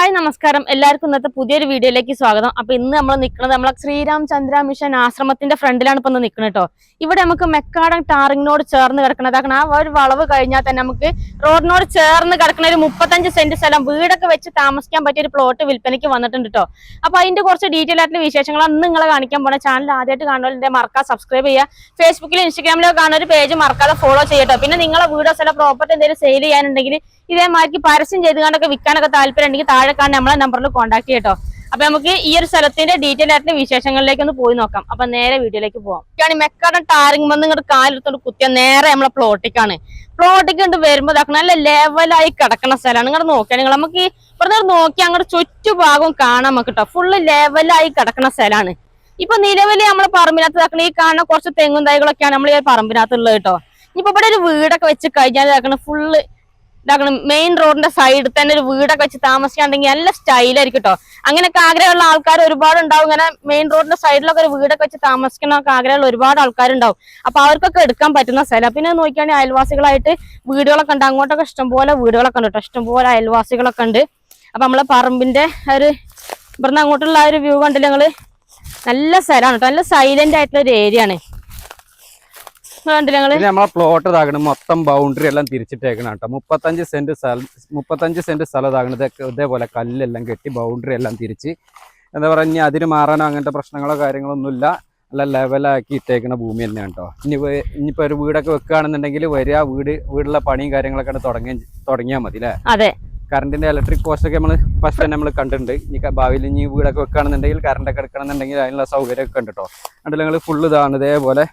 Hi നമസ്കാരം എല്ലാവർക്കും ഇന്നത്തെ പുതിയൊരു വീഡിയോയിലേക്ക് സ്വാഗതം. അപ്പൊ ഇന്ന് നമ്മൾ നിൽക്കുന്നത് നമ്മളെ ശ്രീരാമചന്ദ്ര മിഷൻ ആശ്രമത്തിന്റെ ഫ്രണ്ടിലാണ് ഇപ്പൊ നിൽക്കുന്നത് കേട്ടോ. ഇവിടെ നമുക്ക് മെക്കാടൻ ടാറിങ്ങിനോട് ചേർന്ന് കിടക്കുന്നതാണ്. ആ ഒരു വളവ് കഴിഞ്ഞാൽ തന്നെ നമുക്ക് റോഡിനോട് ചേർന്ന് കിടക്കുന്ന ഒരു 35 സെന്റ് സ്ഥലം വീടൊക്കെ വെച്ച് താമസിക്കാൻ പറ്റിയ ഒരു പ്ലോട്ട് വിൽപ്പനയ്ക്ക് വന്നിട്ടുണ്ട് കേട്ടോ. അപ്പൊ അതിന്റെ കുറച്ച് ഡീറ്റെയിൽ ആയിട്ടുള്ള വിശേഷങ്ങളാണ് നിങ്ങളെ കാണിക്കാൻ പോണ. ചാനൽ ആദ്യമായിട്ട് കാണുന്നവരുടെ മറക്കാതെ സബ്സ്ക്രൈബ് ചെയ്യുക. ഫേസ്ബുക്കിലും ഇൻസ്റ്റാഗ്രാമിലോ കാണുന്ന ഒരു പേജ് മറക്കാതെ ഫോളോ ചെയ്യട്ടോ. പിന്നെ നിങ്ങളെ വീടോ സ്ഥലം പ്രോപ്പർട്ടി എന്തെങ്കിലും സെയിൽ ചെയ്യാനുണ്ടെങ്കിൽ ഇതേമാതിരി പരസ്യം ചെയ്തുകൊണ്ടൊക്കെ വിൽക്കാനൊക്കെ താല്പര്യം ഉണ്ടെങ്കിൽ താഴെ കാണുന്ന നമ്മളെ നമ്പറിൽ കോൺടാക്ട് ചെയ്യട്ടോ. അപ്പൊ നമുക്ക് ഈ ഒരു സ്ഥലത്തിന്റെ ഡീറ്റെയിൽ ആയിട്ടുള്ള വിശേഷങ്ങളിലേക്ക് ഒന്ന് പോയി നോക്കാം. അപ്പൊ നേരെ വീഡിയോയിലേക്ക് പോകാം. മെക്കാടൻ ടാറിങ് വന്ന് ഇങ്ങോട്ട് കാലെടുത്തോണ്ട് കുത്തിയ നേരെ നമ്മളെ പ്ലോട്ടിക്കാണ്. പ്ലോട്ടിക്ക് കൊണ്ട് വരുമ്പോ നല്ല ലെവലായി കിടക്കുന്ന സ്ഥലമാണ്. ഇങ്ങോട്ട് നോക്കിയാൽ നിങ്ങൾ നമുക്ക് ഇവിടെ നോക്കി അങ്ങോട്ട് ചുറ്റുഭാഗവും കാണാൻ നമുക്ക് കേട്ടോ. ഫുള്ള് ലെവലായി കിടക്കുന്ന സ്ഥലമാണ്. ഇപ്പൊ നിലവിൽ നമ്മളെ പറമ്പിനകത്ത് ഈ കാണുന്ന കുറച്ച് തെങ്ങും തൈകളൊക്കെയാണ് നമ്മൾ ഈ പറമ്പിനകത്തുള്ളത് കേട്ടോ. ഇനിയിപ്പോ ഇവിടെ ഒരു വീടൊക്കെ വെച്ച് കഴിഞ്ഞാൽ ഫുള്ള് മെയിൻ റോഡിന്റെ സൈഡിൽ തന്നെ ഒരു വീടൊക്കെ വെച്ച് താമസിക്കാണ്ടെങ്കിൽ നല്ല സ്റ്റൈലായിരിക്കും കേട്ടോ. അങ്ങനെയൊക്കെ ആഗ്രഹമുള്ള ആൾക്കാർ ഒരുപാട് ഉണ്ടാവും. ഇങ്ങനെ മെയിൻ റോഡിന്റെ സൈഡിലൊക്കെ ഒരു വീടൊക്കെ വെച്ച് താമസിക്കണമൊക്കെ ആഗ്രഹമുള്ള ഒരുപാട് ആൾക്കാരുണ്ടാവും. അപ്പൊ അവർക്കൊക്കെ എടുക്കാൻ പറ്റുന്ന സ്ഥലം. പിന്നെ നോക്കിയാണെങ്കിൽ അയൽവാസികളായിട്ട് വീടുകളൊക്കെ ഉണ്ട്. അങ്ങോട്ടൊക്കെ ഇഷ്ടംപോലെ വീടുകളൊക്കെ ഉണ്ട് കേട്ടോ. ഇഷ്ടംപോലെ അയൽവാസികളൊക്കെ ഉണ്ട്. അപ്പൊ നമ്മളെ പറമ്പിന്റെ ഒരു ഇവിടുന്ന് അങ്ങോട്ടുള്ള ഒരു വ്യൂ കണ്ടില്ല നിങ്ങള്. നല്ല സ്ഥലമാണ് കേട്ടോ. നല്ല സൈലന്റ് ആയിട്ടുള്ള ഒരു ഏരിയ ആണ്. നമ്മളെ പ്ലോട്ട് ഇതാകണം മൊത്തം ബൗണ്ടറി എല്ലാം തിരിച്ചിട്ടേക്കണം കേട്ടോ. 35 സെന്റ് സ്ഥലം ഇതാകണത് ഇതേപോലെ കല്ലെല്ലാം കെട്ടി ബൗണ്ടറി എല്ലാം തിരിച്ച് എന്താ പറയുക, അതിന് മാറാനോ അങ്ങനത്തെ പ്രശ്നങ്ങളോ കാര്യങ്ങളോ ഒന്നുമില്ല. നല്ല ലെവലാക്കി ഇട്ടേക്കുന്ന ഭൂമി തന്നെയാണ് കേട്ടോ. ഇനിയിപ്പോ ഒരു വീടൊക്കെ വെക്കുകയാണെന്നുണ്ടെങ്കിൽ വരിക വീടുള്ള പണിയും കാര്യങ്ങളൊക്കെ തുടങ്ങിയാൽ മതി അല്ലേ. അതെ, കറണ്ടിന്റെ ഇലക്ട്രിക് പോസ്റ്റ് ഒക്കെ നമ്മൾ ഫസ്റ്റ് തന്നെ നമ്മൾ കണ്ടിട്ടുണ്ട്. ഇനി ഭാവിയിൽ ഇനി വീടൊക്കെ വെക്കുകയാണെന്നുണ്ടെങ്കിൽ കറണ്ടൊക്കെ എടുക്കണമെന്നുണ്ടെങ്കിൽ അതിനുള്ള സൗകര്യമൊക്കെ ഉണ്ട് കേട്ടോ. അതുകൊണ്ട് നിങ്ങൾ ഫുള്ള് ഇതാണ് ഇതേപോലെ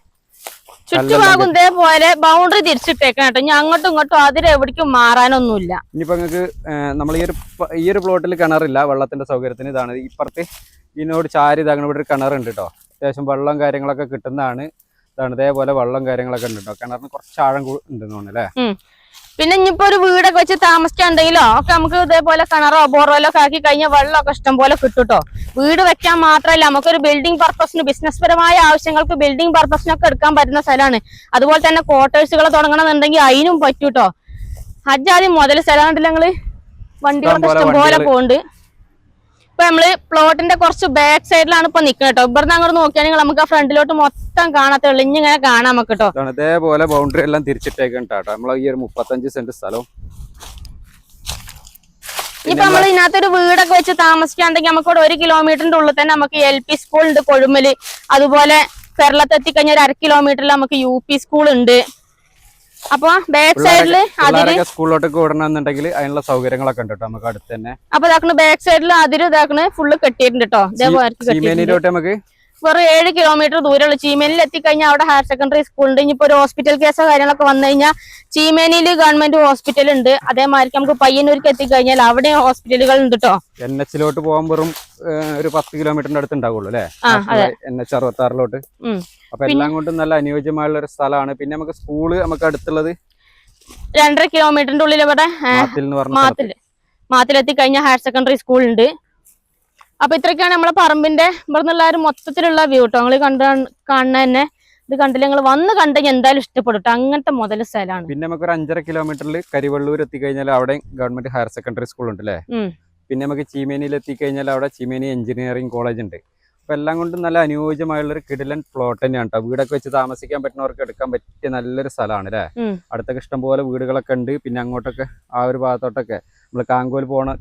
ചുറ്റുഭാഗം ഇതേപോലെ ബൗണ്ടറി തിരിച്ചിട്ടേക്കണം കേട്ടോ. ഇനി അങ്ങോട്ടും ഇങ്ങോട്ടും അതിലെവിടേക്കും മാറാനൊന്നുമില്ല. ഇനിയിപ്പോ നിങ്ങൾക്ക് നമ്മൾ ഈ ഒരു പ്ലോട്ടിൽ കിണറില്ല, വെള്ളത്തിന്റെ സൗകര്യത്തിന് ഇതാണ്. ഇപ്പുറത്ത് ഇതിനോട് ചാരി ഇതാകണം ഇവിടെ ഒരു കിണറുണ്ട് കേട്ടോ. അത്യാവശ്യം വെള്ളം കാര്യങ്ങളൊക്കെ കിട്ടുന്നതാണ്. ഇതാണ് ഇതേപോലെ വെള്ളം കാര്യങ്ങളൊക്കെ ഉണ്ട് കേട്ടോ. കിണറിന് കുറച്ച് ആഴം ഉണ്ടെന്ന് തോന്നുന്നു അല്ലേ. പിന്നെ ഇനിയിപ്പോ ഒരു വീടൊക്കെ വെച്ച് താമസിക്കാണ്ടെങ്കിലോ ഒക്കെ നമുക്ക് ഇതേപോലെ കിണറോ ബോർവെല്ലോ ഒക്കെ ആക്കി കഴിഞ്ഞാൽ വെള്ളമൊക്കെ ഇഷ്ടം പോലെ കിട്ടും കേട്ടോ. വീട് വെക്കാൻ മാത്രമല്ല നമുക്കൊരു ബിൽഡിംഗ് പർപ്പസിന് ബിസിനസ് പരമായ ആവശ്യങ്ങൾക്ക് ബിൽഡിംഗ് പർപ്പസിനൊക്കെ എടുക്കാൻ പറ്റുന്ന സ്ഥലമാണ്. അതുപോലെ തന്നെ ക്വാർട്ടേഴ്സുകൾ തുടങ്ങണമെന്നുണ്ടെങ്കിൽ അതിനും പറ്റൂ കേട്ടോ. ഹജ്ജാദ്യം മുതൽ സ്ഥലം കണ്ടില്ല ഞങ്ങള്. വണ്ടികളൊക്കെ ഇഷ്ടം പോലെ പോകുന്നുണ്ട്. ഇപ്പൊ നമ്മള് പ്ലോട്ടിന്റെ കുറച്ച് ബാക്ക് സൈഡിലാണ് ഇപ്പൊ നിക്കുന്നത് കേട്ടോ. ഇവിടുന്ന് അങ്ങോട്ട് നോക്കിയാണെങ്കിൽ നമുക്ക് ആ ഫ്രണ്ടിലോട്ട് മൊത്തം കാണാത്തുള്ളൂ. ഇങ്ങനെ കാണാൻ നമുക്ക് കേട്ടോ. അതേപോലെ ബൗണ്ടറി എല്ലാം തിരിച്ചിട്ടേക്കട്ടോ. നമ്മളെ ഈ ഒരു 35 സെന്റ് സ്ഥലവും ഇപ്പൊ നമ്മൾ ഇതിനകത്തൊരു വീടൊക്കെ വെച്ച് താമസിക്കാണ്ടെങ്കിൽ നമുക്ക് ഇവിടെ 1 കിലോമീറ്ററിന്റെ ഉള്ളിൽ തന്നെ നമുക്ക് LP സ്കൂൾ ഉണ്ട് കൊഴുമല്. അതുപോലെ കേരളത്തിൽ എത്തിക്കഴിഞ്ഞാൽ 1/2 കിലോമീറ്ററിൽ നമുക്ക് UP സ്കൂൾ ഉണ്ട്. അപ്പൊ ബാക്ക് സൈഡില് സ്കൂളിലോട്ടൊക്കെ വിടണമെന്നുണ്ടെങ്കിൽ അതിനുള്ള സൗകര്യങ്ങളൊക്കെ ഉണ്ട് നമുക്ക് അടുത്ത് തന്നെ. അപ്പൊ ഇതാക്കണ് ബാക്ക് സൈഡിൽ അതിര് ഇതാക്കണ് ഫുള്ള് കെട്ടിയിട്ടുണ്ട് കേട്ടോ. നമുക്ക് വെറും 7 കിലോമീറ്റർ ദൂരമുള്ളൂ. ചീമേനിയിൽ എത്തിക്കഴിഞ്ഞാൽ അവിടെ ഹയർ സെക്കൻഡറി സ്കൂൾ ഉണ്ട്. ഇനിയിപ്പോ ഒരു ഹോസ്പിറ്റൽ കേസോ കാര്യങ്ങളൊക്കെ വന്നു കഴിഞ്ഞാൽ ചീമേനിയിൽ ഗവൺമെന്റ് ഹോസ്പിറ്റൽ ഉണ്ട്. അതേമാതിരി നമുക്ക് പയ്യന്നൂർക്ക് എത്തിക്കഴിഞ്ഞാൽ അവിടെ ഹോസ്പിറ്റലുകൾ ഉണ്ട് കേട്ടോ. NH പോകാൻ വെറും ഒരു 10 കിലോമീറ്ററിന്റെ അടുത്ത് ഉണ്ടാവുള്ളൂ അല്ലെ. NH 66 അപ്പൊ എല്ലാം കൊണ്ടും നല്ല അനുയോജ്യമായുള്ള ഒരു സ്ഥലമാണ്. പിന്നെ നമുക്ക് സ്കൂള് നമുക്ക് അടുത്തുള്ളത് 2.5 കിലോമീറ്ററിന്റെ ഉള്ളിൽ ഇവിടെ മാത്തിലെത്തി കഴിഞ്ഞാൽ ഹയർ സെക്കൻഡറി സ്കൂൾ ഉണ്ട്. അപ്പൊ ഇത്രയൊക്കെയാണ് നമ്മളെ പറമ്പിന്റെ ഇവിടെ നിന്നുള്ള ഒരു മൊത്തത്തിലുള്ള വ്യൂ കേട്ടോ. നിങ്ങൾ കാണുന്ന തന്നെ ഇത് കണ്ടില്ല. നിങ്ങൾ വന്ന് കണ്ടെങ്കിൽ എന്തായാലും ഇഷ്ടപ്പെടും കേട്ടോ. അങ്ങനത്തെ മുതൽ സ്ഥലമാണ്. പിന്നെ നമുക്ക് ഒരു 5.5 കിലോമീറ്ററിൽ കരിവള്ളൂർ എത്തിക്കഴിഞ്ഞാൽ അവിടെ ഗവൺമെന്റ് ഹയർ സെക്കൻഡറി സ്കൂൾ ഉണ്ട് അല്ലേ. പിന്നെ നമുക്ക് ചീമേനിയിൽ എത്തിക്കഴിഞ്ഞാൽ അവിടെ ചീമേനി എഞ്ചിനീയറിംഗ് കോളേജ് ഉണ്ട്. അപ്പൊ എല്ലാം കൊണ്ടും നല്ല അനുയോജ്യമായുള്ള ഒരു കിടിലൻ പ്ലോട്ട് തന്നെയാണ് കേട്ടോ. വീടൊക്കെ വെച്ച് താമസിക്കാൻ പറ്റുന്നവർക്ക് എടുക്കാൻ പറ്റിയ നല്ലൊരു സ്ഥലമാണ് അല്ലേ. അടുത്തൊക്കെ ഇഷ്ടംപോലെ വീടുകളൊക്കെ ഉണ്ട്. പിന്നെ അങ്ങോട്ടൊക്കെ ആ ഒരു ഭാഗത്തോട്ടൊക്കെ നമ്മൾ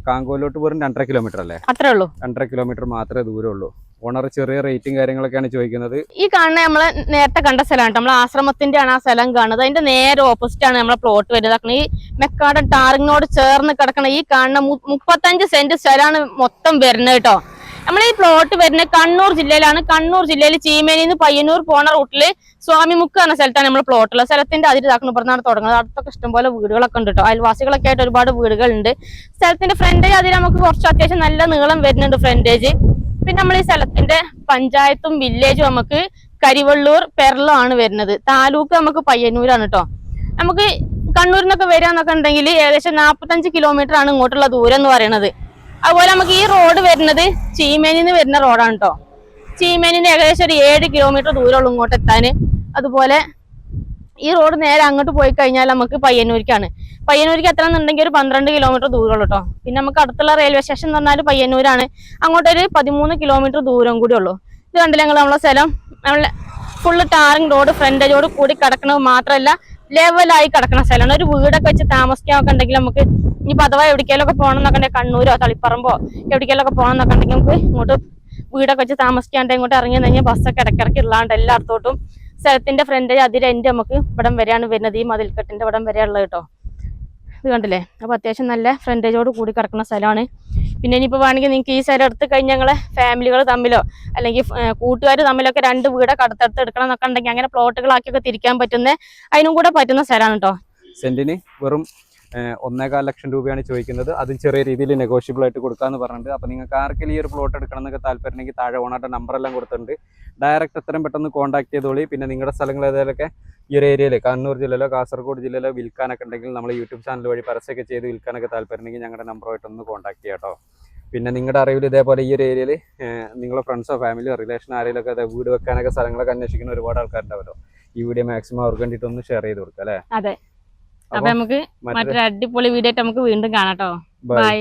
കാങ്കോലോട്ട് വെറും 2.5 കിലോമീറ്റർ അല്ലേ. അത്രേ ഉള്ളൂ. 2.5 കിലോമീറ്റർ മാത്രമേ ദൂരമുള്ളൂ. ഓണർ ചെറിയ റേറ്റും കാര്യങ്ങളൊക്കെയാണ് ചോദിക്കുന്നത്. ഈ കാണുന്ന നമ്മള് നേരത്തെ കണ്ട സ്ഥലമാണ്. നമ്മളെ ആശ്രമത്തിന്റെ ആണ് ആ സ്ഥലം കാണുന്നത്. അതിന്റെ നേരെ ഓപ്പോസിറ്റ് ആണ് നമ്മളെ പ്ലോട്ട് വരുന്നത്. ഈ മെക്കാടൻ ടാറിങ്ങിനോട് ചേർന്ന് കിടക്കണ ഈ കാണുന്ന 35 സെന്റ് സ്ഥലമാണ് മൊത്തം വരുന്നത് കേട്ടോ. നമ്മൾ ഈ പ്ലോട്ട് വരുന്നത് കണ്ണൂർ ജില്ലയിലാണ്. കണ്ണൂർ ജില്ലയിൽ ചീമേനിന്ന് പയ്യന്നൂർ പോണ റൂട്ടില് സ്വാമിമുക്ക് എന്ന സ്ഥലത്താണ് നമ്മൾ പ്ലോട്ടുള്ളത്. സ്ഥലത്തിന്റെ അതിര് ഇതാക്കുന്ന ഇവിടുന്നാണ് തുടങ്ങുന്നത്. അടുത്തൊക്കെ ഇഷ്ടംപോലെ വീടുകളൊക്കെ ഉണ്ട് കേട്ടോ. അയൽവാസികളൊക്കെ ആയിട്ട് ഒരുപാട് വീടുകളുണ്ട്. സ്ഥലത്തിന്റെ ഫ്രണ്ടേജ് അതിൽ നമുക്ക് കുറച്ച് അത്യാവശ്യം നല്ല നീളം വരുന്നുണ്ട് ഫ്രണ്ടേജ്. പിന്നെ നമ്മൾ ഈ സ്ഥലത്തിന്റെ പഞ്ചായത്തും വില്ലേജും നമുക്ക് കരിവള്ളൂർ പെർലോ ആണ് വരുന്നത്. താലൂക്ക് നമുക്ക് പയ്യന്നൂരാണ് കേട്ടോ. നമുക്ക് കണ്ണൂരിനൊക്കെ വരാന്നൊക്കെ ഉണ്ടെങ്കിൽ ഏകദേശം 45 കിലോമീറ്റർ ആണ് ഇങ്ങോട്ടുള്ള ദൂരം എന്ന് പറയുന്നത്. അതുപോലെ നമുക്ക് ഈ റോഡ് വരുന്നത് ചീമേനിന്ന് വരുന്ന റോഡാണ് കേട്ടോ. ചീമേനിന്ന് ഏകദേശം ഒരു 7 കിലോമീറ്റർ ദൂരമുള്ളൂ ഇങ്ങോട്ട് എത്താൻ. അതുപോലെ ഈ റോഡ് നേരെ അങ്ങോട്ട് പോയി കഴിഞ്ഞാൽ നമുക്ക് പയ്യന്നൂർക്കാണ്. പയ്യന്നൂർക്ക് എത്തണമെന്നുണ്ടെങ്കിൽ ഒരു 12 കിലോമീറ്റർ ദൂരമുള്ളൂ കേട്ടോ. പിന്നെ നമുക്ക് അടുത്തുള്ള റെയിൽവേ സ്റ്റേഷൻ എന്ന് പറഞ്ഞാൽ പയ്യന്നൂരാണ്. അങ്ങോട്ടൊരു 13 കിലോമീറ്റർ ദൂരം കൂടി ഉള്ളൂ. ഇത് കണ്ടില്ല ഞങ്ങൾ നമ്മളെ സ്ഥലം, നമ്മളെ ഫുള്ള് ടാറിങ് റോഡ് ഫ്രണ്ടേജോട് കൂടി കിടക്കണത് മാത്രമല്ല ലെവലായി കിടക്കുന്ന സ്ഥലമാണ്. ഒരു വീടൊക്കെ വെച്ച് താമസിക്കാനൊക്കെ ഉണ്ടെങ്കിൽ നമുക്ക് ഇനിയിപ്പോൾ അഥവാ എവിടേക്കെങ്കിലൊക്കെ പോകണം എന്നൊക്കെ ഉണ്ടെങ്കിൽ കണ്ണൂരോ തളിപ്പറമ്പോ എവിടേക്കെങ്കിലൊക്കെ പോകണം എന്നൊക്കെ ഉണ്ടെങ്കിൽ നമുക്ക് ഇങ്ങോട്ട് വീടൊക്കെ വെച്ച് താമസിക്കാണ്ട് ഇങ്ങോട്ട് ഇറങ്ങി കഴിഞ്ഞാൽ ബസ്സൊക്കെ ഇടയ്ക്കിടയ്ക്ക് ഇല്ലാണ്ട് എല്ലായിടത്തോട്ടും സ്ഥലത്തിന്റെ ഫ്രണ്ടേജ് അതിൽ എൻ്റെ നമുക്ക് ഇവിടം വരെയാണ് വരുന്നത്. ഈ മതിൽക്കെട്ടിന്റെ ഇവിടം വരെ ഉള്ളത് കേട്ടോ. ഇത് കണ്ടില്ലേ? അപ്പോൾ അത്യാവശ്യം നല്ല ഫ്രണ്ടേജോട് കൂടി കിടക്കുന്ന സ്ഥലമാണ്. പിന്നെ ഇനിയിപ്പോൾ വേണമെങ്കിൽ നിങ്ങൾക്ക് ഈ സ്ഥലം എടുത്ത് കഴിഞ്ഞാൽ ഞങ്ങളെ ഫാമിലികൾ തമ്മിലോ അല്ലെങ്കിൽ കൂട്ടുകാർ തമ്മിലൊക്കെ 2 വീടൊക്കെ അടുത്തടുത്ത് എടുക്കണം എന്നൊക്കെ ഉണ്ടെങ്കിൽ അങ്ങനെ പ്ലോട്ടുകളാക്കിയൊക്കെ തിരിക്കാൻ പറ്റുന്ന അതിനും കൂടെ പറ്റുന്ന സ്ഥലമാണ് കേട്ടോ. സെന്റിന് വെറും 1.25 ലക്ഷം രൂപയാണ് ചോദിക്കുന്നത്. അതും ചെറിയ രീതിയിൽ നെഗോഷ്യബിൾ ആയിട്ട് കൊടുക്കാമെന്ന് പറഞ്ഞിട്ടുണ്ട്. അപ്പോൾ നിങ്ങൾക്ക് ആർക്കെങ്കിലും ഈ ഒരു പ്ലോട്ട് എടുക്കണം എന്നൊക്കെ താല്പര്യമുണ്ടെങ്കിൽ താഴെ ഓണറുടെ നമ്പറെല്ലാം കൊടുത്തിട്ടുണ്ട്. ഡയറക്റ്റ് എത്രയും പെട്ടെന്ന് കോൺടാക്ട് ചെയ്തോളി. പിന്നെ നിങ്ങളുടെ സ്ഥലങ്ങൾ ഏതെങ്കിലുമൊക്കെ ഈ ഒരു ഏരിയയിൽ കണ്ണൂർ ജില്ലയിലോ കാസർഗോഡ് ജില്ലയിലോ വിൽക്കാനൊക്കെ ഉണ്ടെങ്കിൽ നമ്മൾ യൂട്യൂബ് ചാനൽ വഴി പരസ്യമൊക്കെ ചെയ്ത് വിൽക്കാനൊക്കെ താല്പര്യമുണ്ടെങ്കിൽ ഞങ്ങളുടെ നമ്പറുമായിട്ടൊന്ന് കോൺടാക്ട് ചെയ്യാം കേട്ടോ. പിന്നെ നിങ്ങളുടെ അറിവിൽ ഇതേപോലെ ഈ ഒരു ഏരിയയിൽ നിങ്ങളുടെ ഫ്രണ്ട്സോ ഫാമിലിയോ റിലേഷനോ ആരെങ്കിലുമൊക്കെ അതെ വീട് വെക്കാനൊക്കെ സ്ഥലങ്ങളൊക്കെ അന്വേഷിക്കുന്ന ഒരുപാട് ആൾക്കാരുണ്ടാവല്ലോ. ഈ വീഡിയോ മാക്സിമം അവർക്ക് വേണ്ടിയിട്ട് ഒന്ന് ഷെയർ ചെയ്ത് കൊടുക്കാം അല്ലേ? അതെ. അപ്പൊ നമുക്ക് മറ്റൊരു അടിപൊളി വീഡിയോ ആയിട്ട് നമുക്ക് വീണ്ടും കാണാം കേട്ടോ. ബൈ.